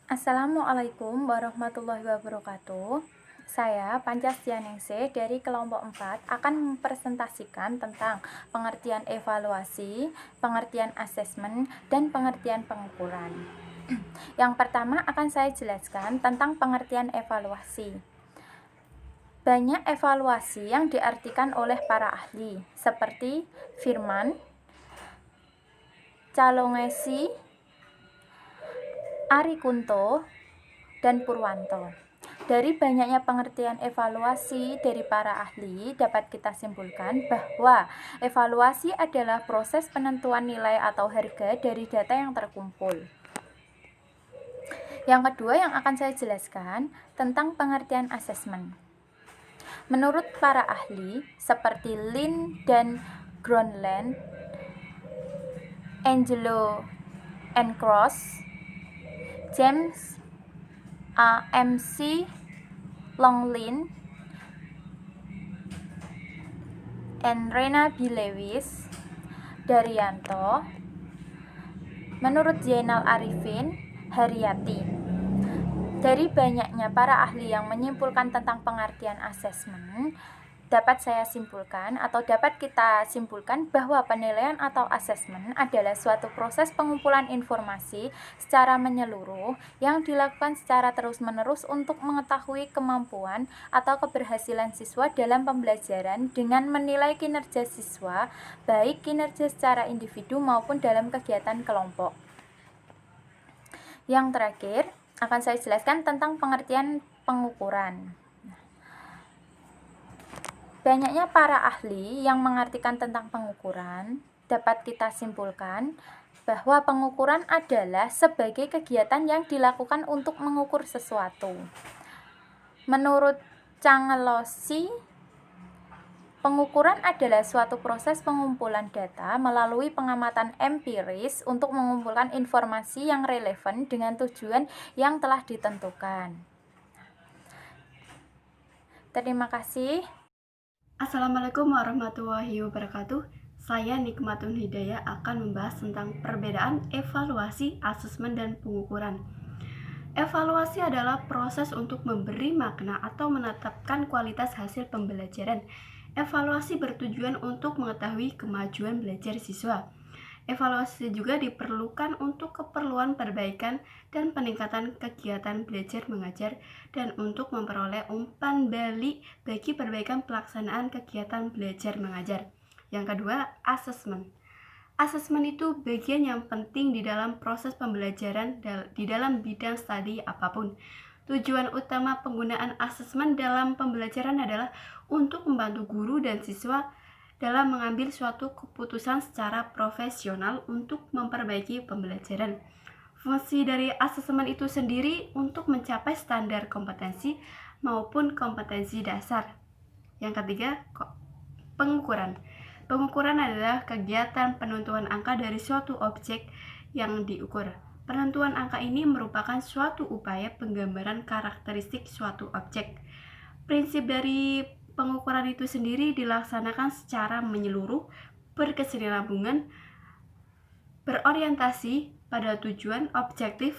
Assalamualaikum warahmatullahi wabarakatuh. Saya Pancasyaningsih dari kelompok 4 akan mempresentasikan tentang pengertian evaluasi, pengertian asesmen, dan pengertian pengukuran. Yang pertama akan saya jelaskan tentang pengertian evaluasi. Banyak evaluasi yang diartikan oleh para ahli, seperti Firman, Calongesi, Ari Kunto, dan Purwanto. Dari banyaknya pengertian evaluasi dari para ahli, dapat kita simpulkan bahwa evaluasi adalah proses penentuan nilai atau harga dari data yang terkumpul. Yang kedua yang akan saya jelaskan tentang pengertian asesmen. Menurut para ahli seperti Lin dan Groenland, Angelo and Cross, James A.M.C. Longlin, and Rena B. Lewis, Daryanto, menurut Zainal Arifin, Haryati. Dari banyaknya para ahli yang menyimpulkan tentang pengertian asesmen, dapat kita simpulkan bahwa penilaian atau asesmen adalah suatu proses pengumpulan informasi secara menyeluruh yang dilakukan secara terus-menerus untuk mengetahui kemampuan atau keberhasilan siswa dalam pembelajaran dengan menilai kinerja siswa, baik kinerja secara individu maupun dalam kegiatan kelompok. Yang terakhir, akan saya jelaskan tentang pengertian pengukuran. Banyaknya para ahli yang mengartikan tentang pengukuran, dapat kita simpulkan bahwa pengukuran adalah sebagai kegiatan yang dilakukan untuk mengukur sesuatu. Menurut Cangelosi, pengukuran adalah suatu proses pengumpulan data melalui pengamatan empiris untuk mengumpulkan informasi yang relevan dengan tujuan yang telah ditentukan. Terima kasih. Assalamualaikum warahmatullahi wabarakatuh. Saya Nikmatun Hidayah akan membahas tentang perbedaan evaluasi, asesmen, dan pengukuran. Evaluasi adalah proses untuk memberi makna atau menetapkan kualitas hasil pembelajaran. Evaluasi bertujuan untuk mengetahui kemajuan belajar siswa. Evaluasi juga diperlukan untuk keperluan perbaikan dan peningkatan kegiatan belajar mengajar dan untuk memperoleh umpan balik bagi perbaikan pelaksanaan kegiatan belajar mengajar. Yang kedua, asesmen. Asesmen itu bagian yang penting di dalam proses pembelajaran di dalam bidang studi apapun. Tujuan utama penggunaan asesmen dalam pembelajaran adalah untuk membantu guru dan siswa dalam mengambil suatu keputusan secara profesional untuk memperbaiki pembelajaran. Fungsi dari asesmen itu sendiri untuk mencapai standar kompetensi maupun kompetensi dasar. Yang ketiga, pengukuran. Pengukuran adalah kegiatan penentuan angka dari suatu objek yang diukur. Penentuan angka ini merupakan suatu upaya penggambaran karakteristik suatu objek. Prinsip dari pengukuran itu sendiri dilaksanakan secara menyeluruh, berkesinambungan, berorientasi pada tujuan objektif,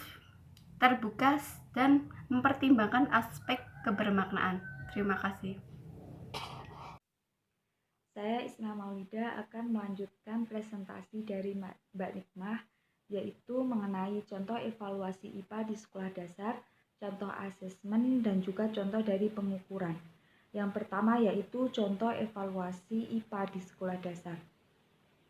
terbuka, dan mempertimbangkan aspek kebermaknaan. Terima kasih. Saya Isma Maulida akan melanjutkan presentasi dari Mbak Nikmah, yaitu mengenai contoh evaluasi IPA di sekolah dasar, contoh asesmen, dan juga contoh dari pengukuran. Yang pertama yaitu contoh evaluasi IPA di sekolah dasar.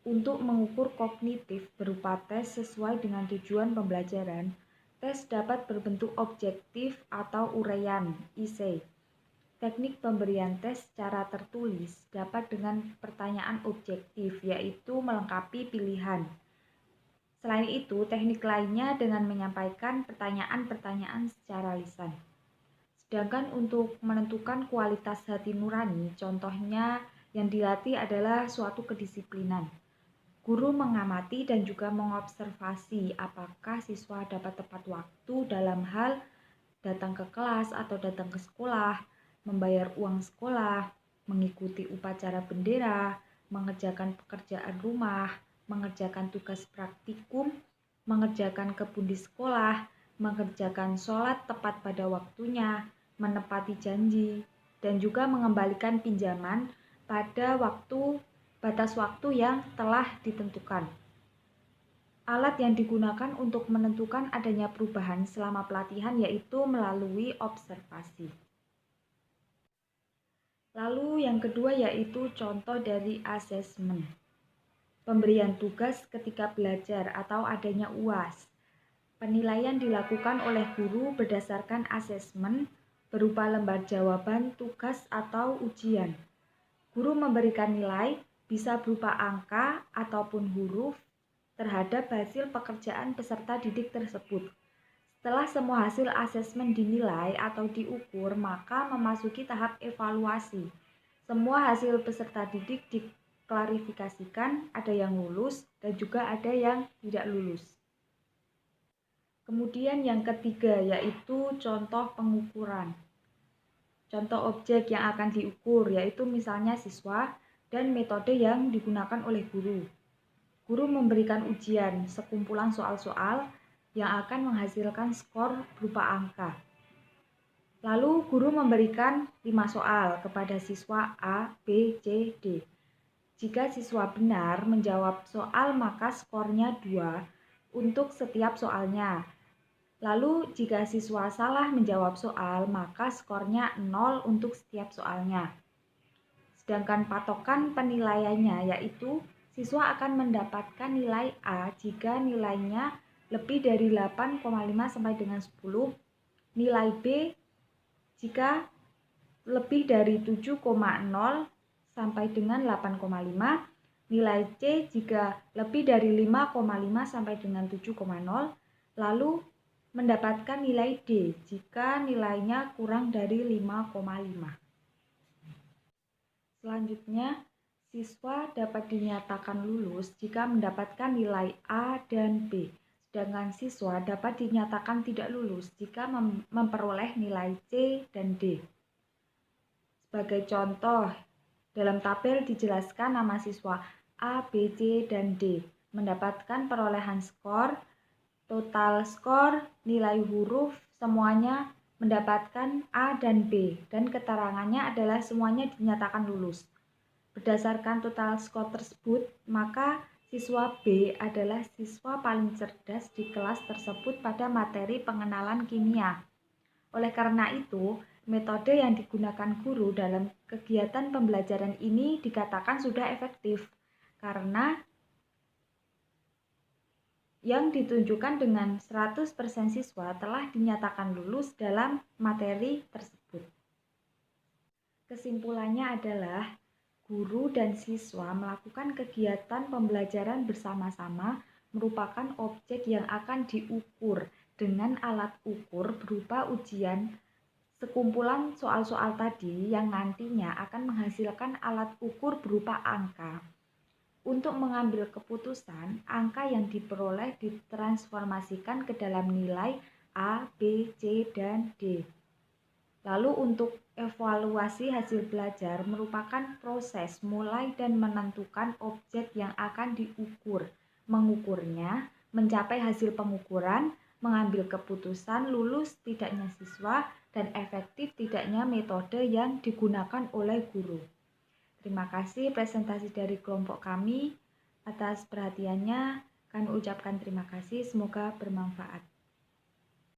Untuk mengukur kognitif berupa tes sesuai dengan tujuan pembelajaran, tes dapat berbentuk objektif atau uraian (IC). Teknik pemberian tes secara tertulis dapat dengan pertanyaan objektif, yaitu melengkapi pilihan. Selain itu, teknik lainnya dengan menyampaikan pertanyaan-pertanyaan secara lisan. Sedangkan untuk menentukan kualitas hati nurani, contohnya yang dilatih adalah suatu kedisiplinan. Guru mengamati dan juga mengobservasi apakah siswa dapat tepat waktu dalam hal datang ke kelas atau datang ke sekolah, membayar uang sekolah, mengikuti upacara bendera, mengerjakan pekerjaan rumah, mengerjakan tugas praktikum, mengerjakan kebun di sekolah, mengerjakan sholat tepat pada waktunya, menepati janji, dan juga mengembalikan pinjaman pada batas waktu yang telah ditentukan. Alat yang digunakan untuk menentukan adanya perubahan selama pelatihan yaitu melalui observasi. Lalu yang kedua yaitu contoh dari asesmen. Pemberian tugas ketika belajar atau adanya UAS. Penilaian dilakukan oleh guru berdasarkan asesmen berupa lembar jawaban, tugas, atau ujian. Guru memberikan nilai bisa berupa angka ataupun huruf terhadap hasil pekerjaan peserta didik tersebut. Setelah semua hasil asesmen dinilai atau diukur, maka memasuki tahap evaluasi. Semua hasil peserta didik diklarifikasikan, ada yang lulus dan juga ada yang tidak lulus. Kemudian yang ketiga yaitu contoh pengukuran. Contoh objek yang akan diukur yaitu misalnya siswa dan metode yang digunakan oleh guru. Guru memberikan ujian, sekumpulan soal-soal yang akan menghasilkan skor berupa angka. Lalu guru memberikan 5 soal kepada siswa A, B, C, D. Jika siswa benar menjawab soal maka skornya 2 untuk setiap soalnya. Lalu jika siswa salah menjawab soal maka skornya 0 untuk setiap soalnya. Sedangkan patokan penilaiannya yaitu siswa akan mendapatkan nilai A jika nilainya lebih dari 8,5 sampai dengan 10, nilai B jika lebih dari 7,0 sampai dengan 8,5, nilai C jika lebih dari 5,5 sampai dengan 7,0, lalu mendapatkan nilai D jika nilainya kurang dari 5,5. Selanjutnya, siswa dapat dinyatakan lulus jika mendapatkan nilai A dan B. Sedangkan siswa dapat dinyatakan tidak lulus jika memperoleh nilai C dan D. Sebagai contoh, dalam tabel dijelaskan nama siswa A, B, C, dan D mendapatkan perolehan skor, total skor, nilai huruf, semuanya mendapatkan A dan B, dan keterangannya adalah semuanya dinyatakan lulus. Berdasarkan total skor tersebut, maka siswa B adalah siswa paling cerdas di kelas tersebut pada materi pengenalan kimia. Oleh karena itu, metode yang digunakan guru dalam kegiatan pembelajaran ini dikatakan sudah efektif, karena yang ditunjukkan dengan 100% siswa telah dinyatakan lulus dalam materi tersebut. Kesimpulannya adalah guru dan siswa melakukan kegiatan pembelajaran bersama-sama merupakan objek yang akan diukur dengan alat ukur berupa ujian sekumpulan soal-soal tadi yang nantinya akan menghasilkan alat ukur berupa angka. Untuk mengambil keputusan, angka yang diperoleh ditransformasikan ke dalam nilai A, B, C, dan D. Lalu untuk evaluasi hasil belajar merupakan proses mulai dan menentukan objek yang akan diukur, mengukurnya, mencapai hasil pengukuran, mengambil keputusan lulus tidaknya siswa, dan efektif tidaknya metode yang digunakan oleh guru. Terima kasih presentasi dari kelompok kami. Atas perhatiannya, kami ucapkan terima kasih, semoga bermanfaat.